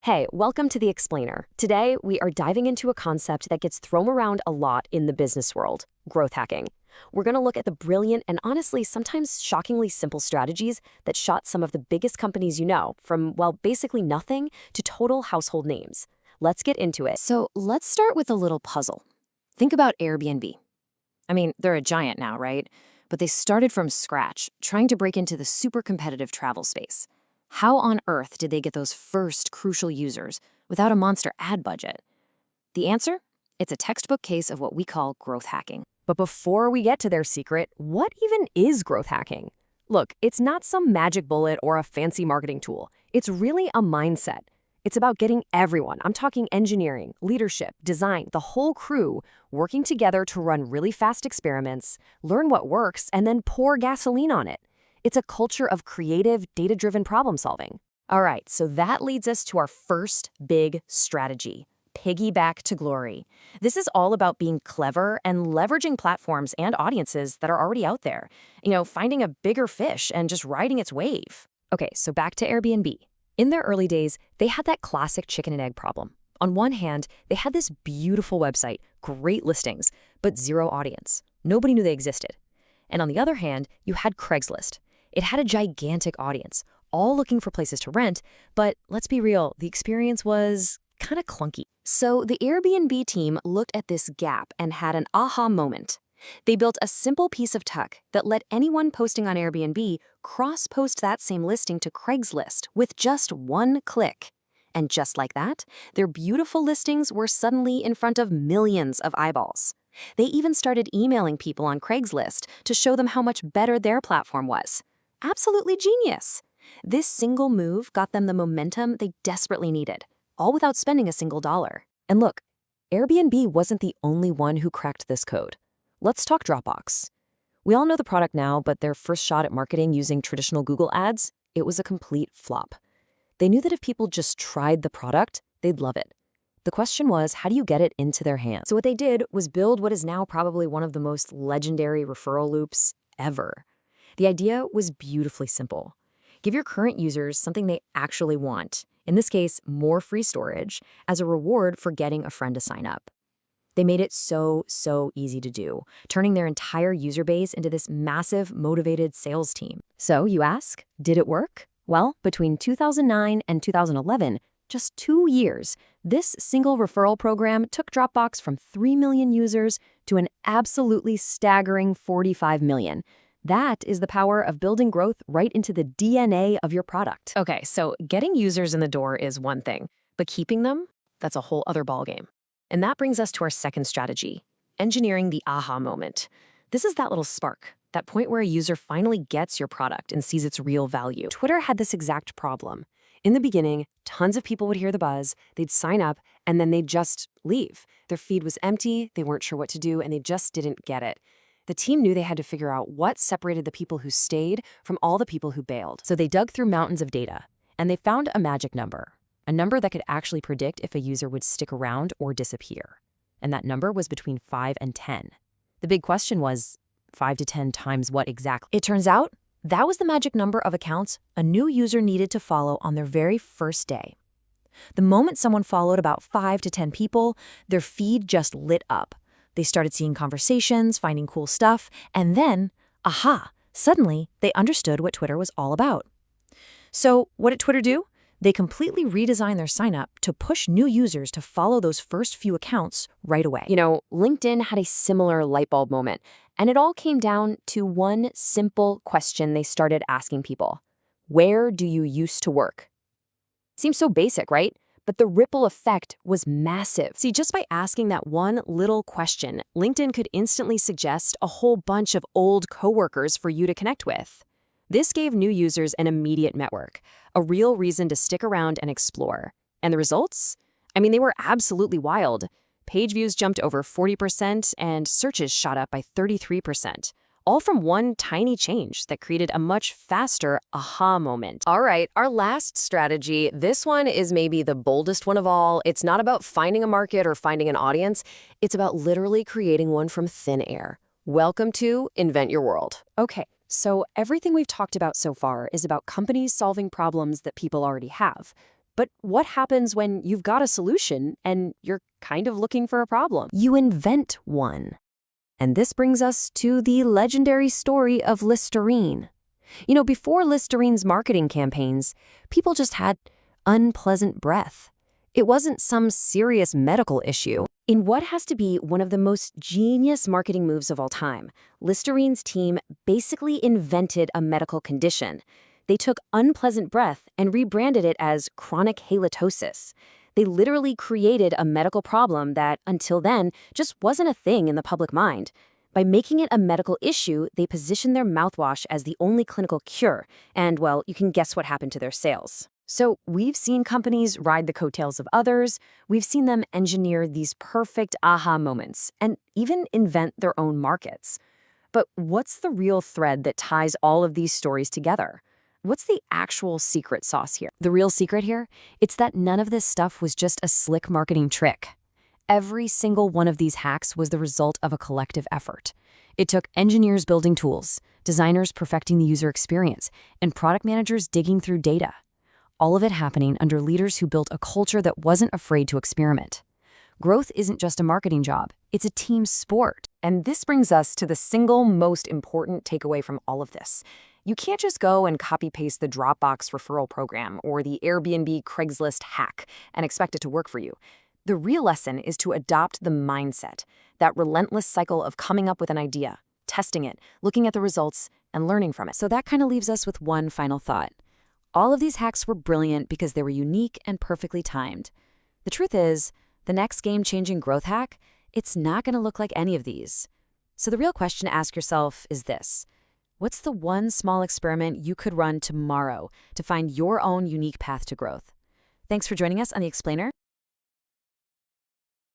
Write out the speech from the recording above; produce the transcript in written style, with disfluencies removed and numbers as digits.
Hey, welcome to The Explainer. Today, we are diving into a concept that gets thrown around a lot in the business world, growth hacking. We're going to look at the brilliant and honestly sometimes shockingly simple strategies that shot some of the biggest companies you know, from, well, basically nothing to total household names. Let's get into it. So let's start with a little puzzle. Think about Airbnb. I mean, they're a giant now, right? But they started from scratch, trying to break into the super competitive travel space. How on earth did they get those first crucial users without a monster ad budget? The answer? It's a textbook case of what we call growth hacking. But before we get to their secret, what even is growth hacking? Look, it's not some magic bullet or a fancy marketing tool. It's really a mindset. It's about getting everyone, I'm talking engineering, leadership, design, the whole crew, working together to run really fast experiments, learn what works, and then pour gasoline on it. It's a culture of creative, data-driven problem solving. All right, so that leads us to our first big strategy, piggyback to glory. This is all about being clever and leveraging platforms and audiences that are already out there. Finding a bigger fish and just riding its wave. Okay, so back to Airbnb. In their early days, they had that classic chicken and egg problem. On one hand, they had this beautiful website, great listings, but zero audience. Nobody knew they existed. And on the other hand, you had Craigslist. It had a gigantic audience, all looking for places to rent, but let's be real, the experience was kind of clunky. So the Airbnb team looked at this gap and had an aha moment. They built a simple piece of tech that let anyone posting on Airbnb cross-post that same listing to Craigslist with just one click. And just like that, their beautiful listings were suddenly in front of millions of eyeballs. They even started emailing people on Craigslist to show them how much better their platform was. Absolutely genius. This single move got them the momentum they desperately needed, all without spending a single dollar. And look, Airbnb wasn't the only one who cracked this code. Let's talk Dropbox. We all know the product now, but their first shot at marketing using traditional Google ads, it was a complete flop. They knew that if people just tried the product, they'd love it. The question was, how do you get it into their hands? So what they did was build what is now probably one of the most legendary referral loops ever. The idea was beautifully simple. Give your current users something they actually want, in this case, more free storage, as a reward for getting a friend to sign up. They made it so easy to do, turning their entire user base into this massive, motivated sales team. So you ask, did it work? Well, between 2009 and 2011, just 2 years, this single referral program took Dropbox from 3 million users to an absolutely staggering 45 million. That is the power of building growth right into the DNA of your product. Okay, so getting users in the door is one thing, but keeping them, that's a whole other ballgame. And that brings us to our second strategy, engineering the aha moment. This is that little spark, that point where a user finally gets your product and sees its real value. Twitter had this exact problem. In the beginning, tons of people would hear the buzz, they'd sign up, and then they'd just leave. Their feed was empty, they weren't sure what to do, and they just didn't get it. The team knew they had to figure out what separated the people who stayed from all the people who bailed. So they dug through mountains of data, and they found a magic number. A number that could actually predict if a user would stick around or disappear. And that number was between 5 and 10. The big question was, 5 to 10 times what exactly? It turns out, that was the magic number of accounts a new user needed to follow on their very first day. The moment someone followed about 5 to 10 people, their feed just lit up. They started seeing conversations, finding cool stuff, and then, aha, suddenly they understood what Twitter was all about. So what did Twitter do? They completely redesigned their sign-up to push new users to follow those first few accounts right away. LinkedIn had a similar light bulb moment, and it all came down to one simple question they started asking people. Where do you used to work? Seems so basic, right? But the ripple effect was massive. See, just by asking that one little question, LinkedIn could instantly suggest a whole bunch of old coworkers for you to connect with. This gave new users an immediate network, a real reason to stick around and explore. And the results? I mean, they were absolutely wild. Page views jumped over 40% and searches shot up by 33%. All from one tiny change that created a much faster aha moment. All right, our last strategy, this one is maybe the boldest one of all. It's not about finding a market or finding an audience. It's about literally creating one from thin air. Welcome to Invent Your World. Okay, so everything we've talked about so far is about companies solving problems that people already have. But what happens when you've got a solution and you're kind of looking for a problem? You invent one. And this brings us to the legendary story of Listerine. Before Listerine's marketing campaigns, people just had unpleasant breath. It wasn't some serious medical issue. In what has to be one of the most genius marketing moves of all time, Listerine's team basically invented a medical condition. They took unpleasant breath and rebranded it as chronic halitosis. They literally created a medical problem that, until then, just wasn't a thing in the public mind. By making it a medical issue, they positioned their mouthwash as the only clinical cure, and, well, you can guess what happened to their sales. So we've seen companies ride the coattails of others, we've seen them engineer these perfect aha moments, and even invent their own markets. But what's the real thread that ties all of these stories together? What's the actual secret sauce here? The real secret here? It's that none of this stuff was just a slick marketing trick. Every single one of these hacks was the result of a collective effort. It took engineers building tools, designers perfecting the user experience, and product managers digging through data. All of it happening under leaders who built a culture that wasn't afraid to experiment. Growth isn't just a marketing job, it's a team sport. And this brings us to the single most important takeaway from all of this. You can't just go and copy-paste the Dropbox referral program or the Airbnb Craigslist hack and expect it to work for you. The real lesson is to adopt the mindset, that relentless cycle of coming up with an idea, testing it, looking at the results, and learning from it. So that kind of leaves us with one final thought. All of these hacks were brilliant because they were unique and perfectly timed. The truth is, the next game-changing growth hack, it's not going to look like any of these. So the real question to ask yourself is this: what's the one small experiment you could run tomorrow to find your own unique path to growth? Thanks for joining us on The Explainer.